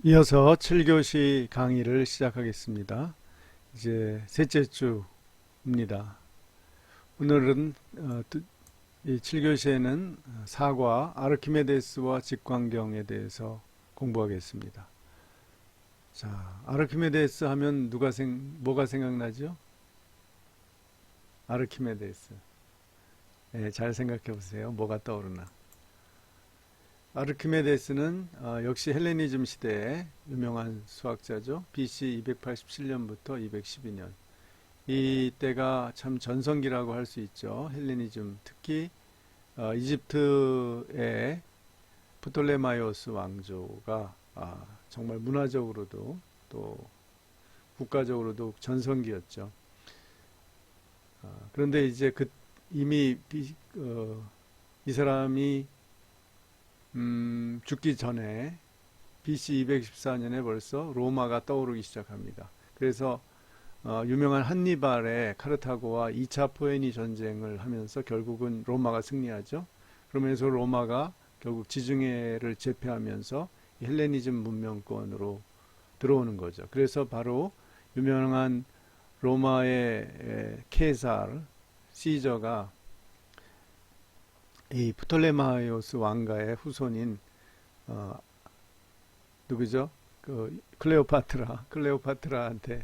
이어서 7교시 강의를 시작하겠습니다. 이제 셋째 주입니다. 오늘은 이 7교시에는 사과, 아르키메데스와 직광경에 대해서 공부하겠습니다. 자, 아르키메데스 하면 뭐가 생각나죠? 아르키메데스. 네, 잘 생각해 보세요. 뭐가 떠오르나? 아르키메데스는 역시 헬레니즘 시대의 유명한 수학자죠. BC 287년부터 212년. 이때가 참 전성기라고 할 수 있죠. 헬레니즘, 특히 이집트의 프톨레마이오스 왕조가 정말 문화적으로도 또 국가적으로도 전성기였죠. 그런데 이제 이미 이 사람이 죽기 전에 BC 214년에 벌써 로마가 떠오르기 시작합니다. 그래서 유명한 한니발의 카르타고와 2차 포에니 전쟁을 하면서 결국은 로마가 승리하죠. 그러면서 로마가 결국 지중해를 제패하면서 헬레니즘 문명권으로 들어오는 거죠. 그래서 바로 유명한 로마의 케사르, 시저가 이 프톨레마이오스 왕가의 후손인 누구죠? 그 클레오파트라한테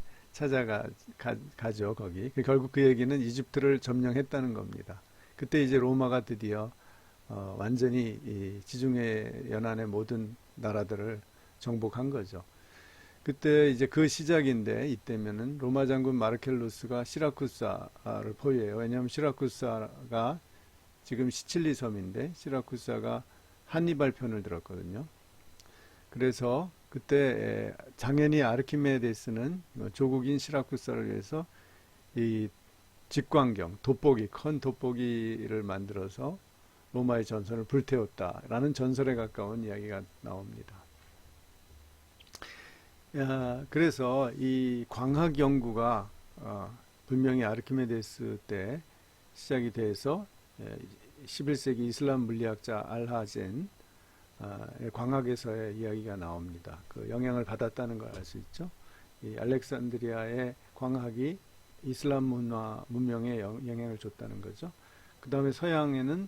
가죠 거기. 결국 그 얘기는 이집트를 점령했다는 겁니다. 그때 이제 로마가 드디어 완전히 이 지중해 연안의 모든 나라들을 정복한 거죠. 그때 이제 그 시작인데 이때면은 로마 장군 마르켈루스가 시라쿠사를 포위해요. 왜냐하면 시라쿠사가 지금 시칠리 섬인데 시라쿠사가 한니발 편을 들었거든요. 그래서 그때 장현이 아르키메데스는 조국인 시라쿠사를 위해서 이 직광경, 큰 돋보기를 만들어서 로마의 전선을 불태웠다라는 전설에 가까운 이야기가 나옵니다. 그래서 이 광학 연구가 분명히 아르키메데스 때 시작이 돼서 11세기 이슬람 물리학자 알하젠 광학에서의 이야기가 나옵니다. 그 영향을 받았다는 걸 알 수 있죠. 이 알렉산드리아의 광학이 이슬람 문명에 영향을 줬다는 거죠. 그 다음에 서양에는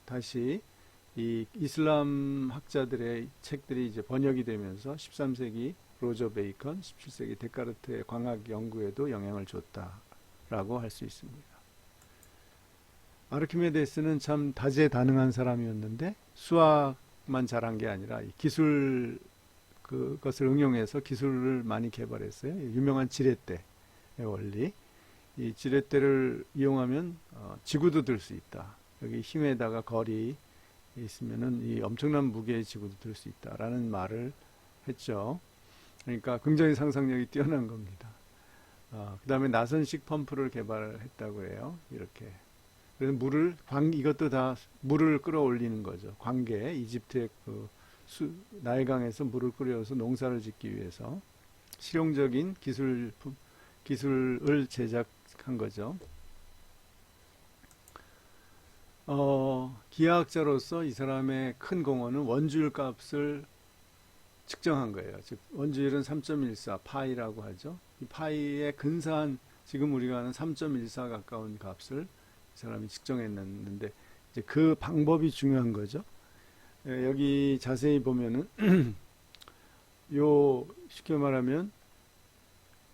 다시 이 이슬람 학자들의 책들이 이제 번역이 되면서 13세기 로저 베이컨, 17세기 데카르트의 광학 연구에도 영향을 줬다라고 할 수 있습니다. 아르키메데스는 참 다재다능한 사람이었는데 수학만 잘한 게 아니라 그것을 응용해서 기술을 많이 개발했어요. 유명한 지렛대의 원리. 이 지렛대를 이용하면 지구도 들 수 있다. 여기 힘에다가 거리 있으면은 이 엄청난 무게의 지구도 들 수 있다라는 말을 했죠. 그러니까 굉장히 상상력이 뛰어난 겁니다. 그 다음에 나선식 펌프를 개발했다고 해요. 이렇게. 그래서 이것도 다 물을 끌어올리는 거죠. 광계, 이집트의 나일강에서 물을 끌어서 농사를 짓기 위해서 실용적인 기술을 제작한 거죠. 기하학자로서 이 사람의 큰 공헌은 원주율 값을 측정한 거예요. 즉 원주율은 3.14 파이라고 하죠. 이 파이의 근사한 지금 우리가 아는 3.14 가까운 값을 이 사람이 측정했는데 이제 그 방법이 중요한 거죠. 여기 자세히 보면은 쉽게 말하면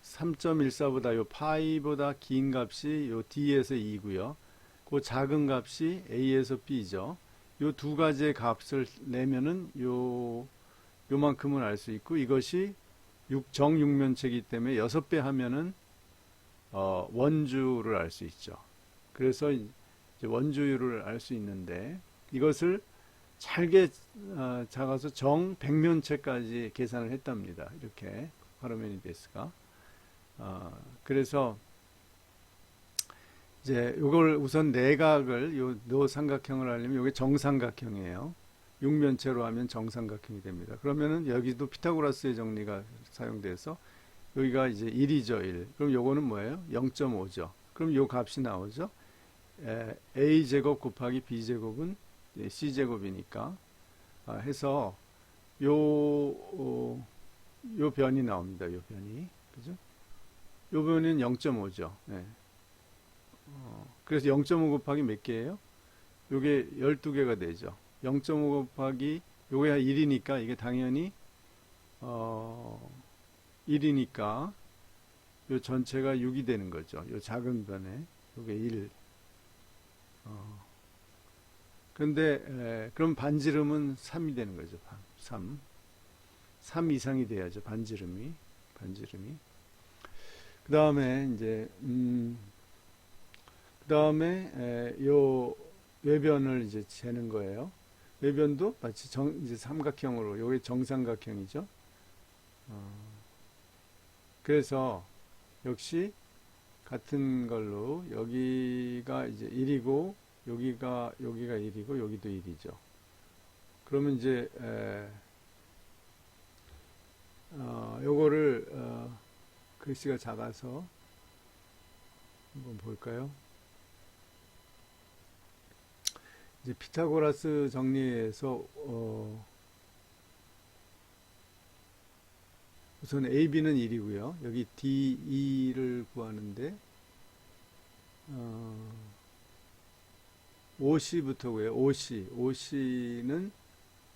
3.14보다 요 파이보다 긴 값이 요 D에서 E고요. 그 작은 값이 A에서 B죠. 요 두 가지의 값을 내면은 요만큼은 알 수 있고 이것이 정육면체이기 때문에 6배 하면은 원주를 알 수 있죠. 그래서 이제 원주율을 알 수 있는데 이것을 잘게 작아서 정 백면체까지 계산을 했답니다. 이렇게 파르메니데스가. 그래서 이제 이걸 우선 내각을 요 삼각형을 하려면 이게 정삼각형이에요. 육면체로 하면 정삼각형이 됩니다. 그러면은 여기도 피타고라스의 정리가 사용돼서 여기가 이제 1이죠, 1. 그럼 요거는 뭐예요? 0.5죠. 그럼 요 값이 나오죠. a제곱 곱하기 b제곱은 c제곱이니까 해서 요 변이 나옵니다. 요 변이. 그죠? 요 변은 0.5죠. 네. 그래서 0.5 곱하기 몇 개예요? 요게 12개가 되죠. 0.5 곱하기 요게 1이니까 이게 당연히 1이니까 요 전체가 6이 되는 거죠. 요 작은 변에 요게 1. 그런데 그럼 반지름은 3이 되는 거죠. 3 이상이 돼야죠. 반지름이. 그 다음에 이제 그 다음에 요 외변을 이제 재는 거예요. 외변도 마치 이제 삼각형으로 요게 정삼각형이죠. 그래서 역시 같은 걸로 여기가 이제 1이고 여기가 1이고 여기도 1이죠. 그러면 이제 요거를 글씨가 작아서 한번 볼까요? 이제 피타고라스 정리에서 우선 AB는 1이고요. 여기 DE를 구하는데 OC부터고요. OC는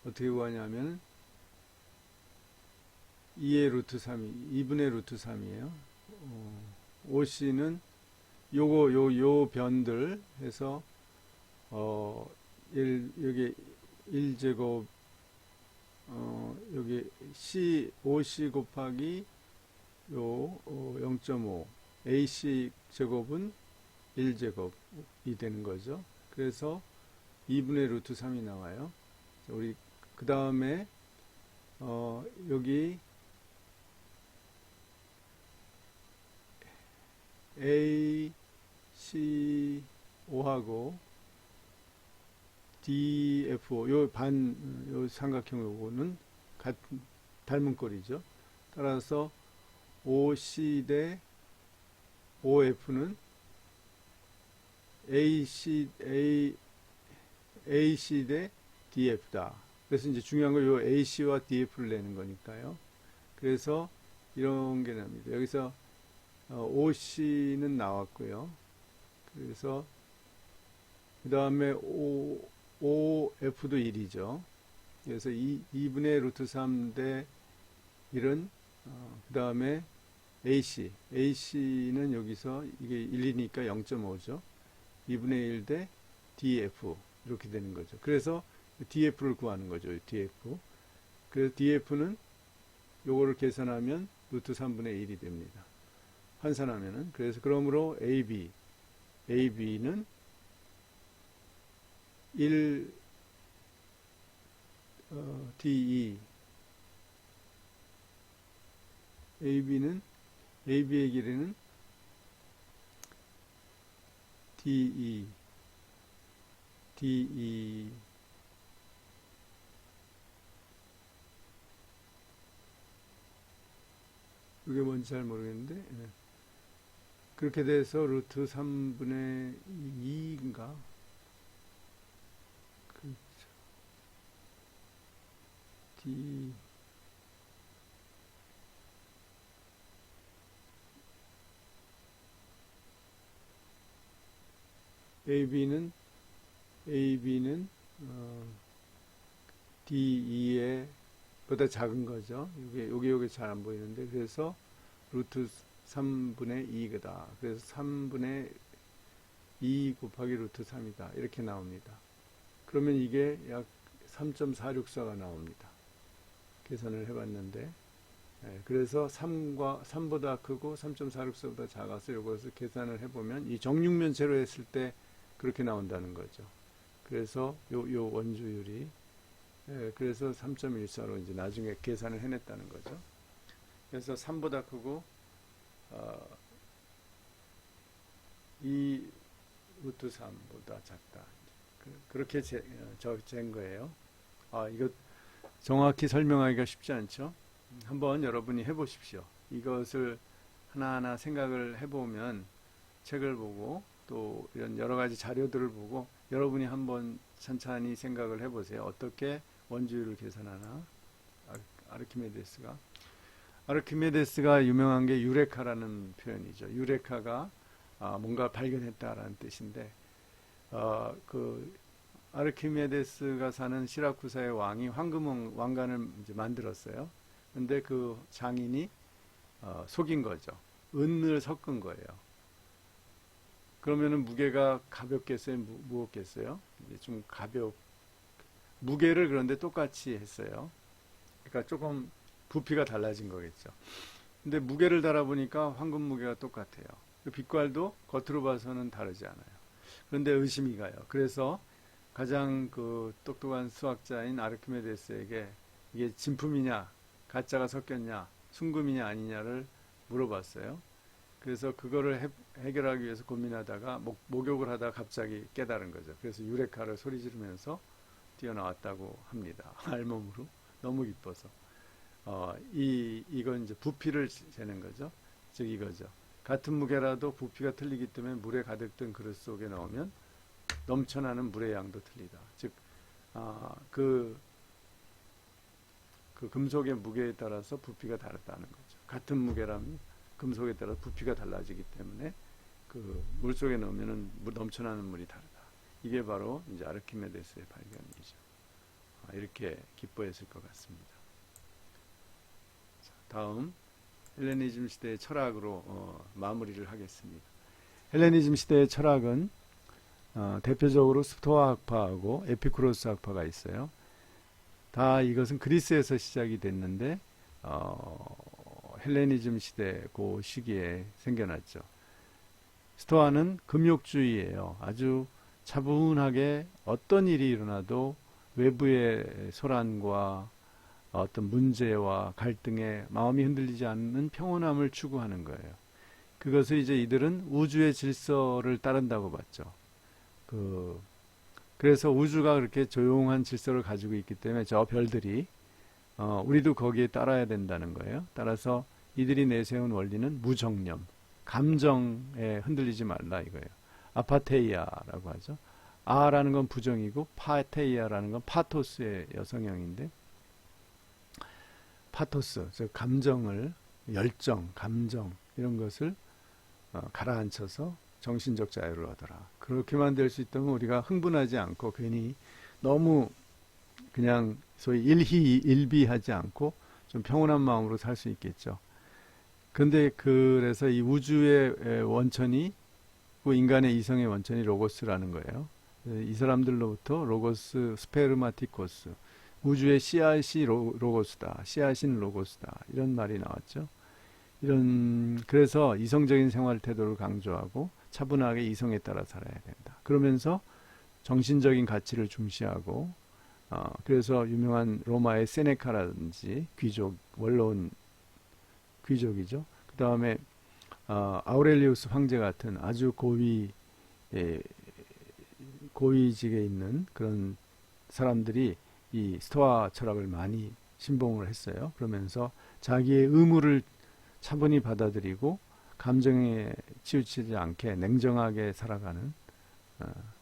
어떻게 구하냐면 2의 루트 3이 2분의 루트 3이에요. OC는 요 변들 해서 여기 1제곱 여기 OC 곱하기 요 0.5 AC 제곱은 1제곱이 되는 거죠. 그래서 2분의 루트 3이 나와요. 우리 그 다음에 여기 ACO하고 DFO 요 삼각형 요거는 닮은 꼴이죠. 따라서 OC 대 OF는 AC 대 DF다. 그래서 이제 중요한 건 요 AC와 DF를 내는 거니까요. 그래서 이런 게 납니다. 여기서 OC는 나왔고요. 그래서 그 다음에 OF도 1이죠. 그래서 2분의 루트 3 대 1은 그 다음에 AC는 여기서 이게 1이니까 0.5죠. 2분의 1 대 DF 이렇게 되는 거죠. 그래서 DF를 구하는 거죠. DF. 그래서 DF는 요거를 계산하면 루트 3분의 1이 됩니다. 환산하면은. 그래서 그러므로 AB는 1 DE AB의 길이는 DE 이게 뭔지 잘 모르겠는데 그렇게 돼서 루트 3분의 2인가 D AB는 DE에 보다 작은 거죠. 요게 잘 안 보이는데 그래서 루트 3분의 2이다. 그래서 3분의 2 곱하기 루트 3이다. 이렇게 나옵니다. 그러면 이게 약 3.464가 나옵니다. 계산을 해봤는데 그래서 3보다 크고 3.464보다 작아서 이것을 계산을 해보면 이 정육면체로 했을 때 그렇게 나온다는 거죠. 그래서 요 원주율이 그래서 3.14로 이제 나중에 계산을 해냈다는 거죠. 그래서 3보다 크고 2 루트 3보다 작다. 그렇게 잰 거예요. 이거 정확히 설명하기가 쉽지 않죠. 한번 여러분이 해보십시오. 이것을 하나하나 생각을 해보면 책을 보고 또 이런 여러 가지 자료들을 보고 여러분이 한번 천천히 생각을 해보세요. 어떻게 원주율을 계산하나 아르키메데스가. 아르키메데스가 유명한 게 유레카라는 표현이죠. 유레카가 뭔가 발견했다라는 뜻인데, 그 아르키메데스가 사는 시라쿠사의 왕이 황금 왕관을 이제 만들었어요. 근데 그 장인이 속인 거죠. 은을 섞은 거예요. 그러면은 무게가 가볍겠어요? 무겁겠어요? 이제 좀 무게를 그런데 똑같이 했어요. 그러니까 조금 부피가 달라진 거겠죠. 근데 무게를 달아보니까 황금 무게가 똑같아요. 그 빛깔도 겉으로 봐서는 다르지 않아요. 그런데 의심이 가요. 그래서 가장 그 똑똑한 수학자인 아르키메데스에게 이게 진품이냐, 가짜가 섞였냐, 순금이냐 아니냐를 물어봤어요. 그래서 그거를 해결하기 위해서 고민하다가 목욕을 하다가 갑자기 깨달은 거죠. 그래서 유레카를 소리 지르면서 뛰어나왔다고 합니다. 알몸으로. 너무 기뻐서. 이건 이제 부피를 재는 거죠. 즉 이거죠. 같은 무게라도 부피가 틀리기 때문에 물에 가득 든 그릇 속에 넣으면 넘쳐나는 물의 양도 틀리다. 즉, 그 금속의 무게에 따라서 부피가 다르다는 거죠. 같은 무게라면 금속에 따라 부피가 달라지기 때문에 그 물 속에 넣으면은 넘쳐나는 물이 다르다. 이게 바로 이제 아르키메데스의 발견이죠. 이렇게 기뻐했을 것 같습니다. 자, 다음 헬레니즘 시대의 철학으로 마무리를 하겠습니다. 헬레니즘 시대의 철학은 대표적으로 스토아 학파하고 에피쿠로스 학파가 있어요. 다 이것은 그리스에서 시작이 됐는데 헬레니즘 시대 그 시기에 생겨났죠. 스토아는 금욕주의예요. 아주 차분하게 어떤 일이 일어나도 외부의 소란과 어떤 문제와 갈등에 마음이 흔들리지 않는 평온함을 추구하는 거예요. 그것을 이제 이들은 우주의 질서를 따른다고 봤죠. 그래서 우주가 그렇게 조용한 질서를 가지고 있기 때문에 저 별들이 우리도 거기에 따라야 된다는 거예요. 따라서 이들이 내세운 원리는 무정념, 감정에 흔들리지 말라 이거예요. 아파테이아라고 하죠. 아라는 건 부정이고 파테이아라는 건 파토스의 여성형인데, 파토스, 즉 감정을, 열정, 감정 이런 것을 가라앉혀서 정신적 자유를 얻어라. 그렇게만 될 수 있다면 우리가 흥분하지 않고 괜히 너무 그냥 소위 일비하지 않고 좀 평온한 마음으로 살 수 있겠죠. 근데 그래서 이 우주의 원천이 인간의 이성의 원천이 로고스라는 거예요. 이 사람들로부터 로고스 스페르마티코스, 우주의 씨앗이 로고스다, 씨앗인 로고스다 이런 말이 나왔죠. 그래서 이성적인 생활 태도를 강조하고 차분하게 이성에 따라 살아야 된다. 그러면서 정신적인 가치를 중시하고 그래서 유명한 로마의 세네카라든지 귀족, 원로원 귀족이죠. 그 다음에 아우렐리우스 황제 같은 아주 고위직에 있는 그런 사람들이 이 스토아 철학을 많이 신봉을 했어요. 그러면서 자기의 의무를 차분히 받아들이고 감정에 치우치지 않게 냉정하게 살아가는,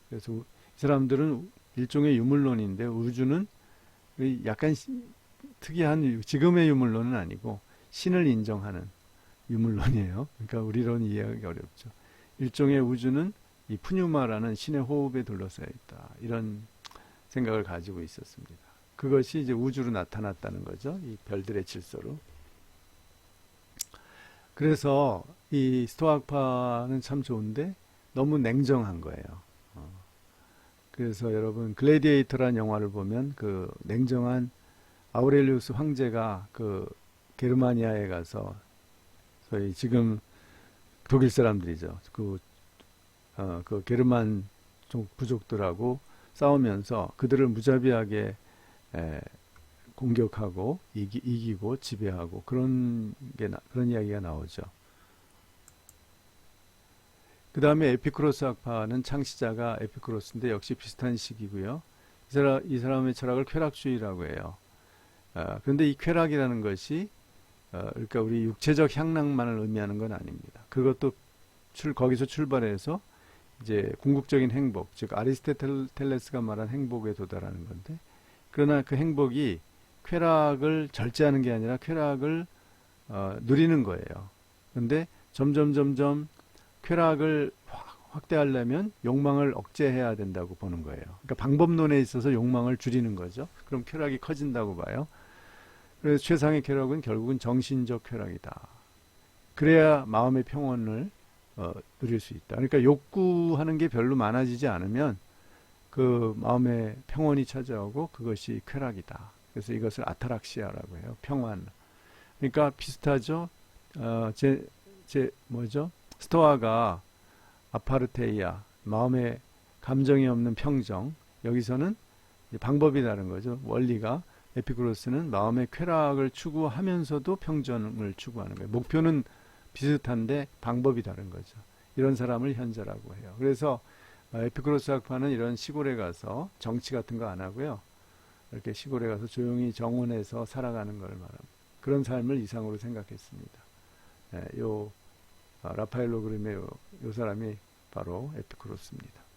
그래서 이 사람들은 일종의 유물론인데 우주는 약간 특이한, 지금의 유물론은 아니고 신을 인정하는 유물론이에요. 그러니까 우리로는 이해하기 어렵죠. 일종의 우주는 이 푸뉴마라는 신의 호흡에 둘러싸여 있다, 이런 생각을 가지고 있었습니다. 그것이 이제 우주로 나타났다는 거죠. 이 별들의 질서로. 그래서 이 스토아파는 참 좋은데 너무 냉정한 거예요. 그래서 여러분 글래디에이터라는 영화를 보면 그 냉정한 아우렐리우스 황제가 그 게르마니아에 가서 소위 지금 독일 사람들이죠. 그 게르만 부족들하고 싸우면서 그들을 무자비하게 공격하고 이기고 지배하고 그런 이야기가 나오죠. 그 다음에 에피쿠로스 학파는 창시자가 에피쿠로스인데 역시 비슷한 시기고요. 이 사람의 철학을 쾌락주의라고 해요. 그런데 이 쾌락이라는 것이 그러니까 우리 육체적 향락만을 의미하는 건 아닙니다. 그것도 거기서 출발해서 이제 궁극적인 행복, 즉 아리스토텔레스가 말한 행복에 도달하는 건데, 그러나 그 행복이 쾌락을 절제하는 게 아니라 쾌락을 누리는 거예요. 근데 점점 쾌락을 확대하려면 욕망을 억제해야 된다고 보는 거예요. 그러니까 방법론에 있어서 욕망을 줄이는 거죠. 그럼 쾌락이 커진다고 봐요. 그래서 최상의 쾌락은 결국은 정신적 쾌락이다. 그래야 마음의 평온을 누릴 수 있다. 그러니까 욕구하는 게 별로 많아지지 않으면 그 마음의 평온이 찾아오고 그것이 쾌락이다. 그래서 이것을 아타락시아라고 해요. 평안. 그러니까 비슷하죠. 뭐죠? 스토아가 아파르테이아, 마음의 감정이 없는 평정. 여기서는 방법이 다른 거죠. 원리가. 에피쿠로스는 마음의 쾌락을 추구하면서도 평정을 추구하는 거예요. 목표는 비슷한데 방법이 다른 거죠. 이런 사람을 현자라고 해요. 그래서 에피쿠로스 학파는 이런 시골에 가서 정치 같은 거 안 하고요. 이렇게 시골에 가서 조용히 정원에서 살아가는 걸 말합니다. 그런 삶을 이상으로 생각했습니다. 라파엘로 그림의 요 사람이 바로 에피쿠로스입니다.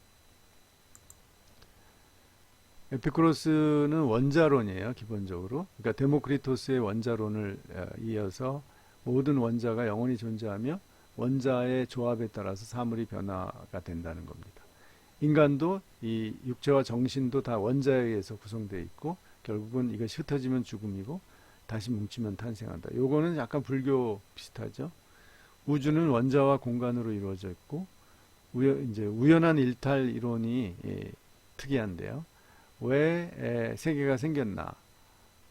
에피쿠로스는 원자론이에요, 기본적으로. 그러니까 데모크리토스의 원자론을 이어서 모든 원자가 영원히 존재하며 원자의 조합에 따라서 사물이 변화가 된다는 겁니다. 인간도 이 육체와 정신도 다 원자에 의해서 구성되어 있고 결국은 이것이 흩어지면 죽음이고 다시 뭉치면 탄생한다. 요거는 약간 불교 비슷하죠. 우주는 원자와 공간으로 이루어져 있고 이제 우연한 일탈 이론이 특이한데요. 왜 세계가 생겼나?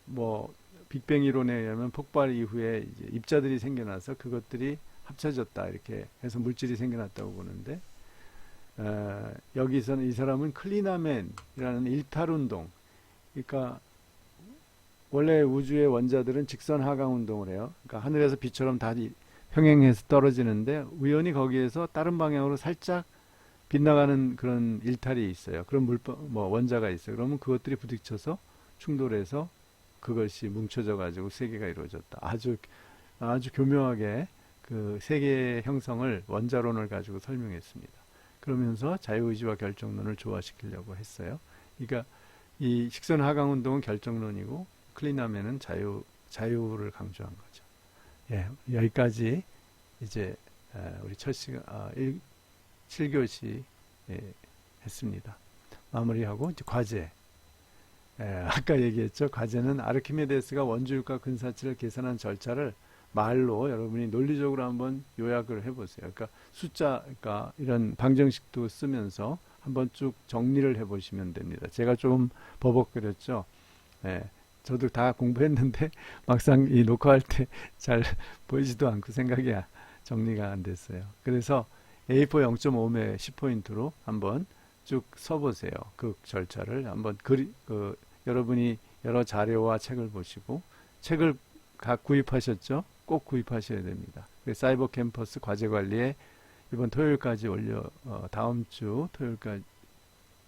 뭐 빅뱅 이론에 의하면 폭발 이후에 이제 입자들이 생겨나서 그것들이 합쳐졌다 이렇게 해서 물질이 생겨났다고 보는데 여기서는 이 사람은 클리나맨이라는 일탈 운동. 그러니까 원래 우주의 원자들은 직선 하강 운동을 해요. 그러니까 하늘에서 빛처럼 다 평행해서 떨어지는데 우연히 거기에서 다른 방향으로 살짝 빗나가는 그런 일탈이 있어요. 그런 원자가 있어요. 그러면 그것들이 부딪혀서 충돌해서 그것이 뭉쳐져 가지고 세계가 이루어졌다. 아주 교묘하게 그 세계의 형성을 원자론을 가지고 설명했습니다. 그러면서 자유의지와 결정론을 조화시키려고 했어요. 그러니까 이 직선 하강 운동은 결정론이고 클리나멘은 자유를 강조한 거죠. 예, 여기까지 이제 우리 첫 시간 7교시 했습니다. 마무리하고 이제 과제. 아까 얘기했죠. 과제는 아르키메데스가 원주율과 근사치를 계산한 절차를 말로 여러분이 논리적으로 한번 요약을 해보세요. 그러니까 그러니까 이런 방정식도 쓰면서 한번 쭉 정리를 해보시면 됩니다. 제가 좀 버벅거렸죠. 저도 다 공부했는데 막상 이 녹화할 때 잘 보이지도 않고 생각이 정리가 안 됐어요. 그래서 A4 0.5매 10포인트로 한번 쭉 써보세요. 그 절차를 한번 여러분이 여러 자료와 책을 보시고 책을 각 구입하셨죠? 꼭 구입하셔야 됩니다. 사이버 캠퍼스 과제 관리에 이번 토요일까지 다음 주 토요일까지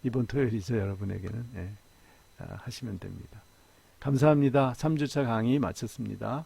이번 토요일이죠. 여러분에게는 하시면 됩니다. 감사합니다. 3주차 강의 마쳤습니다.